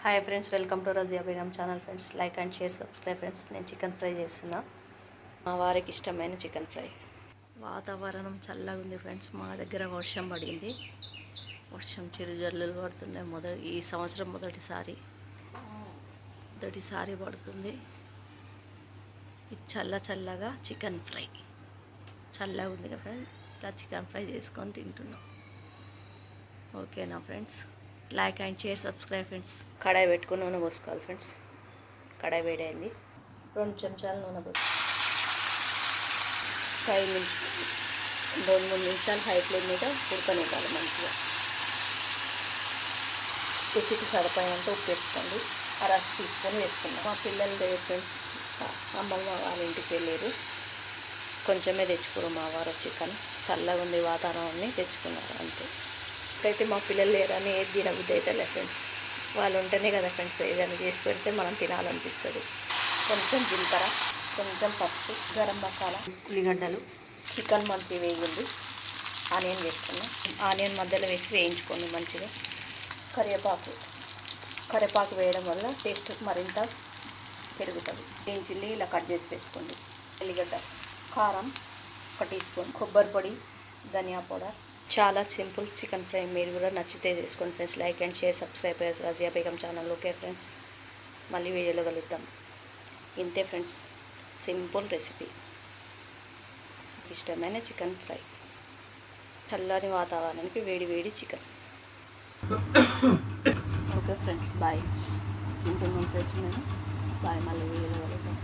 Hi friends, welcome to Razia Begum channel. Friends, like and share, subscribe. Friends, నేను chicken fry చేస్తున్నా. మా వారికి ఇష్టమైన చికెన్ ఫ్రై. వాతావరణం చల్లగా ఉంది ఫ్రెండ్స్. మా దగ్గర వర్షం పడింది. వర్షం చిరుజల్లులు పడుతున్నాయి. ఈ సంవత్సరం మొదటిసారి పడుతుంది. ఇది చల్లగా చికెన్ ఫ్రై. చల్లగా ఉంది కదా ఫ్రెండ్స్, ఇలా చికెన్ ఫ్రై చేసుకొని తింటున్నాం. ఓకేనా friends, like and share, subscribe. Friends, కడాయి పెట్టుకుని నూనె పోసుకోవాలి ఫ్రెండ్స్. కడాయి వేడైంది, 2 చెంచాలు నూనె పోసుకోవాలి. 2-3 నిమిషాలు హై ఫ్లేమ్ మీద ఉడకనివ్వాలి మంచిగా. రుచికి సరిపోయినంత ఉప్పు వేసుకోండి. అరసి తీసుకొని వేసుకున్నాం. మా పిల్లలు లేదు ఫ్రెండ్స్, అమ్మమ్మ వాళ్ళ ఇంటికి వెళ్ళారు. కొంచెమే తెచ్చుకోరు మా వారు చికెన్. చల్లగా ఉంది వాతావరణాన్ని తెచ్చుకున్నారు అంతే. అయితే మా పిల్లలు లేరని ఏది తినబుద్ధి అయితే లేదు ఫ్రెండ్స్. వాళ్ళు ఉంటేనే కదా ఫ్రెండ్స్ ఏదైనా చేసి పెడితే మనం తినాలనిపిస్తుంది. కొంచెం జీలకర్ర, కొంచెం పసుపు, గరం మసాలా, ఉల్లిగడ్డలు, చికెన్ మంచిగా వేగింది. ఆనియన్ వేసుకున్నాం. ఆనియన్ మధ్యలో వేసి వేయించుకోండి మంచిగా. కరివేపాకు వేయడం వల్ల టేస్ట్ మరింత పెరుగుతుంది. గ్రీన్ చిల్లీ ఇలా కట్ చేసి వేసుకోండి. ఉల్లిగడ్డ, కారం 1 టీ స్పూన్, కొబ్బరి పొడి, ధనియా పౌడర్. చాలా సింపుల్ చికెన్ ఫ్రై. మీరు కూడా నచ్చితే చేసుకోండి friends. Like and share, subscribe Razia Begum channel. Okay friends, మళ్ళీ వీడియోలో కలుద్దాం. ఇంతే ఫ్రెండ్స్, సింపుల్ రెసిపీ. ఇష్టమైన చికెన్ ఫ్రై. చల్లని వాతావరణానికి వేడి చికెన్. Okay friends, bye. తింటున్నాం ఫ్రెండ్స్, నేను బాయ్. మళ్ళీ వీడియోలో కలుద్దాం.